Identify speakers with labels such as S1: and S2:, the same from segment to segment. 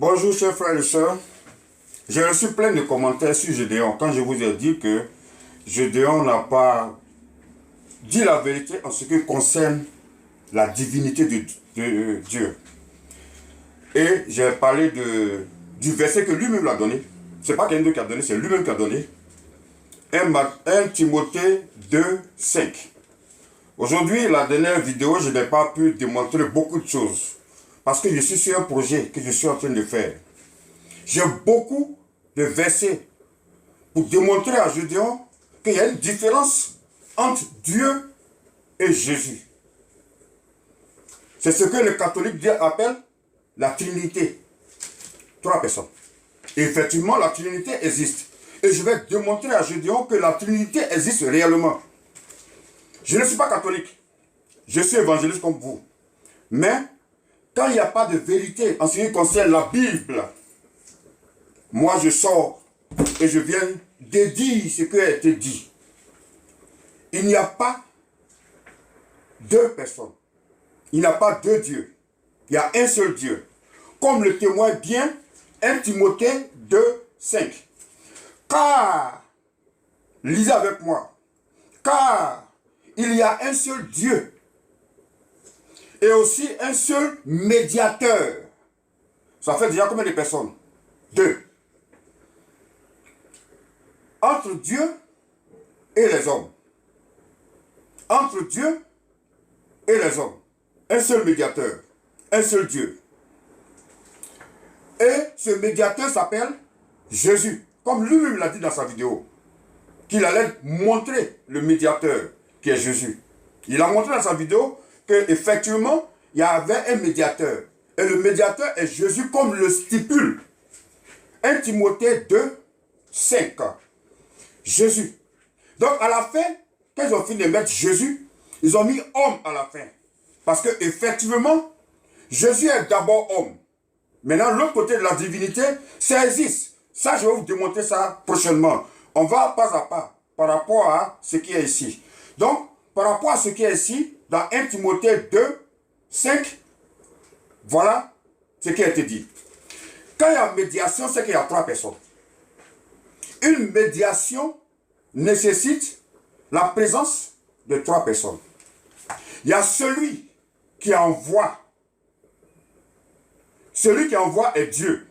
S1: Bonjour chers frères et sœurs. J'ai reçu plein de commentaires sur Gédéon quand je vous ai dit que Gédéon n'a pas dit la vérité en ce qui concerne la divinité de Dieu. Et j'ai parlé du verset que lui-même l'a donné. Ce n'est pas quelqu'un qui a donné, c'est lui-même qui a donné. 1 Timothée 2, 5. Aujourd'hui, la dernière vidéo, je n'ai pas pu démontrer beaucoup de choses. Parce que je suis sur un projet que je suis en train de faire. J'ai beaucoup de versets pour démontrer à Gédéon qu'il y a une différence entre Dieu et Jésus. C'est ce que les catholiques appellent la Trinité. 3 personnes. Et effectivement, la Trinité existe. Et je vais démontrer à Gédéon que la Trinité existe réellement. Je ne suis pas catholique. Je suis évangéliste comme vous. Mais, quand il n'y a pas de vérité en ce qui concerne la Bible, moi je sors et je viens de dire ce qui a été dit. Il n'y a pas deux personnes. Il n'y a pas deux dieux. Il y a un seul Dieu. Comme le témoigne bien 1 Timothée 2, 5. Car, lisez avec moi, car il y a un seul Dieu et aussi un seul médiateur. Ça fait déjà combien de personnes? 2. Entre Dieu et les hommes. Entre Dieu et les hommes. Un seul médiateur. Un seul Dieu. Et ce médiateur s'appelle Jésus. Comme lui-même l'a dit dans sa vidéo. Qu'il allait montrer le médiateur qui est Jésus. Il a montré dans sa vidéo qu'effectivement, il y avait un médiateur. Et le médiateur est Jésus comme le stipule 1 Timothée 2, 5. Jésus. Donc à la fin, quand ils ont fini de mettre Jésus, ils ont mis homme à la fin. Parce que effectivement, Jésus est d'abord homme. Maintenant, l'autre côté de la divinité, ça existe. Ça, je vais vous démontrer ça prochainement. On va pas à pas par rapport à ce qui est ici. Donc, par rapport à ce qui est ici, dans 1 Timothée 2, 5, voilà ce qui a été dit. Quand il y a médiation, c'est qu'il y a 3 personnes. Une médiation nécessite la présence de 3 personnes. Il y a celui qui envoie. Celui qui envoie est Dieu.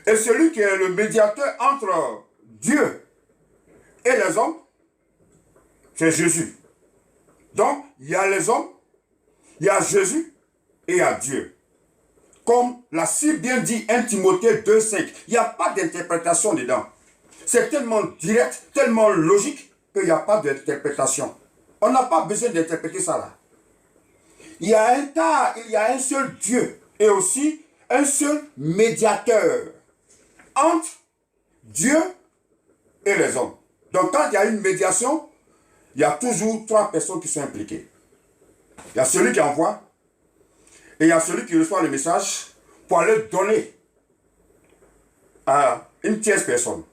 S1: Et celui qui est le médiateur entre Dieu et les hommes, c'est Jésus. Donc, il y a les hommes, il y a Jésus et il y a Dieu. Comme l'a si bien dit 1 Timothée 2, 5, il n'y a pas d'interprétation dedans. C'est tellement direct, tellement logique qu'il n'y a pas d'interprétation. On n'a pas besoin d'interpréter ça là. Il y a un seul Dieu et aussi un seul médiateur entre Dieu et les hommes. Donc quand il y a une médiation, il y a toujours 3 personnes qui sont impliquées. Il y a celui qui envoie et il y a celui qui reçoit le message pour aller donner à une tierce personne.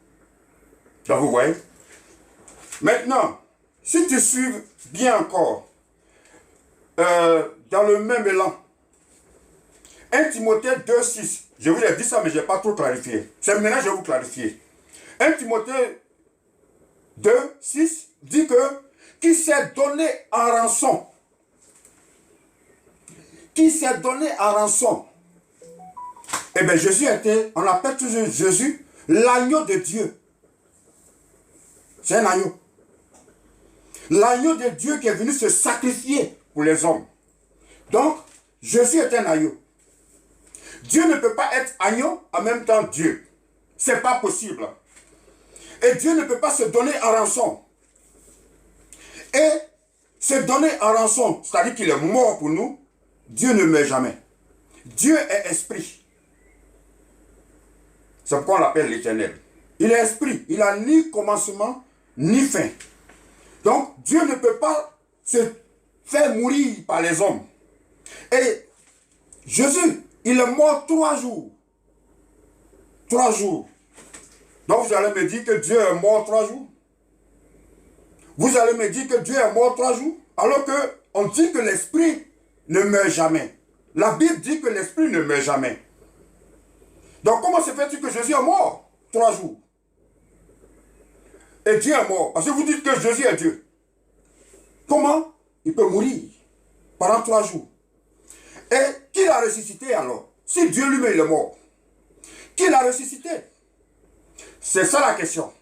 S1: Donc vous voyez. Maintenant, si tu suis bien encore dans le même élan, 1 Timothée 2, 6, je vous ai dit ça mais je n'ai pas trop clarifié. C'est maintenant que je vais vous clarifier. 1 Timothée 2, 6 dit que qui s'est donné en rançon. Qui s'est donné en rançon. Eh bien Jésus était, on appelle toujours Jésus l'agneau de Dieu. C'est un agneau. L'agneau de Dieu qui est venu se sacrifier pour les hommes. Donc, Jésus est un agneau. Dieu ne peut pas être agneau en même temps Dieu. C'est pas possible. Et Dieu ne peut pas se donner en rançon. Et se donner en rançon, c'est-à-dire qu'il est mort pour nous, Dieu ne meurt jamais. Dieu est esprit. C'est pourquoi on l'appelle l'Éternel. Il est esprit. Il n'a ni commencement, ni fin. Donc, Dieu ne peut pas se faire mourir par les hommes. Et Jésus, il est mort 3 jours. 3 jours. Donc, vous allez me dire que Dieu est mort 3 jours. Vous allez me dire que Dieu est mort 3 jours. Alors qu'on dit que l'esprit ne meurt jamais. La Bible dit que l'esprit ne meurt jamais. Donc comment se fait-il que Jésus est mort 3 jours? Et Dieu est mort. Parce que vous dites que Jésus est Dieu. Comment il peut mourir pendant 3 jours? Et qui l'a ressuscité alors? Si Dieu lui-même est mort, qui l'a ressuscité? C'est ça la question.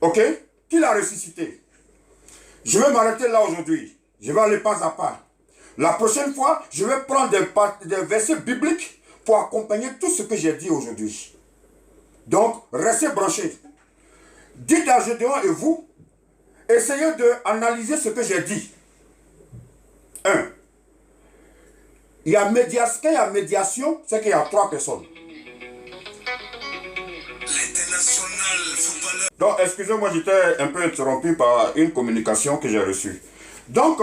S1: Ok? Qui l'a ressuscité? Je vais m'arrêter là aujourd'hui. Je vais aller pas à pas. La prochaine fois, je vais prendre des versets bibliques pour accompagner tout ce que j'ai dit aujourd'hui. Donc, restez branchés. Dites à Gédéon et vous, essayez d'analyser ce que j'ai dit. 1. Il y a médiation, quand il y a médiation, c'est qu'il y a 3 personnes. Donc, excusez-moi, j'étais un peu interrompu par une communication que j'ai reçue. Donc,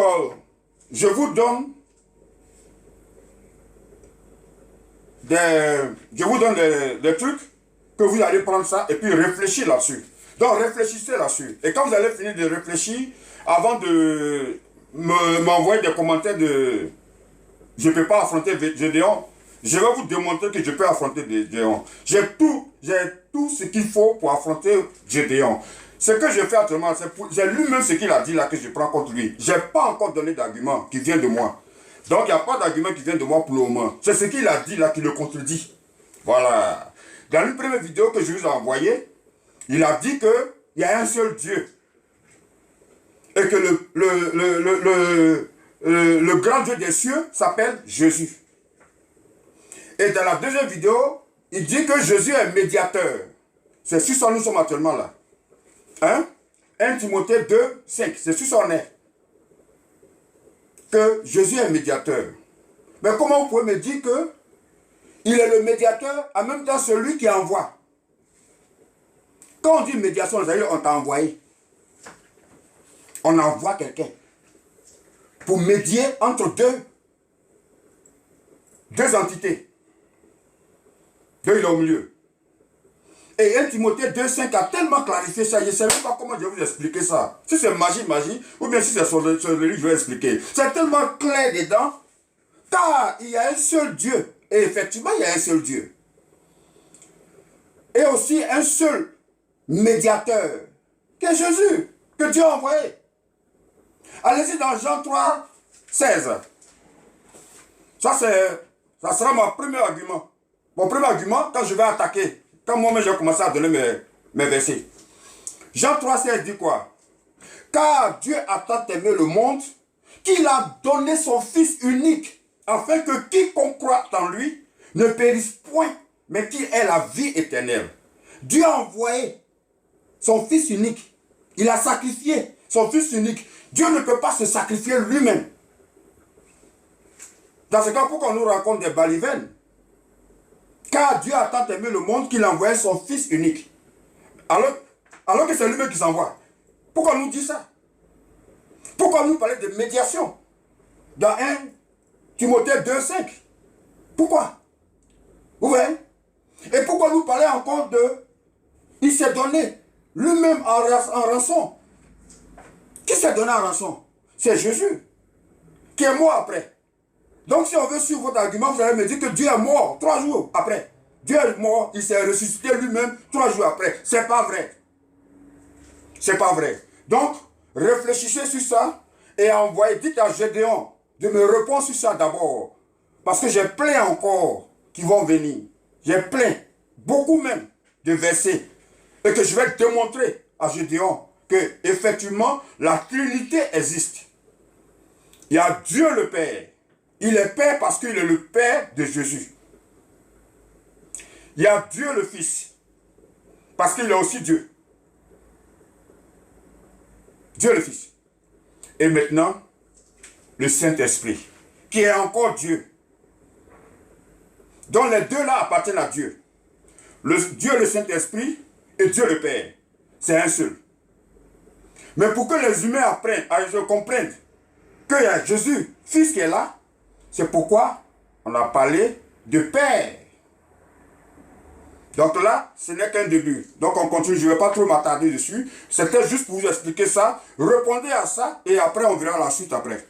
S1: je vous donne des trucs que vous allez prendre ça et puis réfléchir là-dessus. Donc, réfléchissez là-dessus. Et quand vous allez finir de réfléchir, avant de m'envoyer des commentaires de « Je ne peux pas affronter Gédéon », je vais vous démontrer que je peux affronter Gédéon. J'ai tout ce qu'il faut pour affronter Gédéon. Ce que je fais actuellement, c'est lui-même ce qu'il a dit là que je prends contre lui. Je n'ai pas encore donné d'argument qui vient de moi. Donc il n'y a pas d'argument qui vient de moi pour le moment. C'est ce qu'il a dit là qui le contredit. Voilà. Dans une première vidéo que je vous ai envoyée, il a dit qu'il y a un seul Dieu. Et que le grand Dieu des cieux s'appelle Jésus. Et dans la deuxième vidéo, il dit que Jésus est médiateur. C'est sur ça nous sommes actuellement là. Hein? 1 Timothée 2, 5. C'est sur ça on est. Que Jésus est médiateur. Mais comment vous pouvez me dire que il est le médiateur, en même temps celui qui envoie? Quand on dit médiation, on t'a envoyé. On envoie quelqu'un pour médier entre deux entités. Deux, il est au milieu. Et 1 Timothée 2,5 a tellement clarifié ça, je ne sais même pas comment je vais vous expliquer ça. Si c'est magie, ou bien si c'est sur le livre, je vais expliquer. C'est tellement clair dedans, car il y a un seul Dieu. Et effectivement, il y a un seul Dieu. Et aussi un seul médiateur, qui est Jésus, que Dieu a envoyé. Allez-y dans Jean 3, 16. Ça sera mon premier argument. Mon premier argument, quand je vais attaquer, quand moi-même j'ai commencé à donner mes versets. Jean 3, 16 dit quoi? Car Dieu a tant aimé le monde qu'il a donné son Fils unique, afin que quiconque croit en lui ne périsse point, mais qu'il ait la vie éternelle. Dieu a envoyé son Fils unique. Il a sacrifié son Fils unique. Dieu ne peut pas se sacrifier lui-même. Dans ce cas, pourquoi on nous raconte des balivernes? Car Dieu a tant aimé le monde qu'il a envoyé son Fils unique. Alors que c'est lui-même qui s'envoie. Pourquoi on nous dit ça? Pourquoi on nous parlait de médiation? Dans 1 Timothée 2, 5. Pourquoi? Vous voyez? Et pourquoi nous parler encore de... Il s'est donné lui-même en rançon. Qui s'est donné en rançon? C'est Jésus, qui est mort après. Donc si on veut suivre votre argument, vous allez me dire que Dieu est mort 3 jours après. Dieu est mort, il s'est ressuscité lui-même 3 jours après. C'est pas vrai. C'est pas vrai. Donc, réfléchissez sur ça et envoyez, dites à Gédéon de me répondre sur ça d'abord. Parce que j'ai plein encore qui vont venir. J'ai plein, beaucoup même, de versets. Et que je vais démontrer à Gédéon que effectivement la Trinité existe. Il y a Dieu le Père. Il est Père parce qu'il est le Père de Jésus. Il y a Dieu le Fils parce qu'il est aussi Dieu. Dieu le Fils. Et maintenant, le Saint-Esprit, qui est encore Dieu. Donc les deux là appartiennent à Dieu. Dieu le Saint-Esprit et Dieu le Père. C'est un seul. Mais pour que les humains apprennent, comprennent qu'il y a Jésus, Fils qui est là, c'est pourquoi on a parlé de Père. Donc là, ce n'est qu'un début. Donc on continue, je ne vais pas trop m'attarder dessus. C'était juste pour vous expliquer ça. Répondez à ça et après on verra la suite après.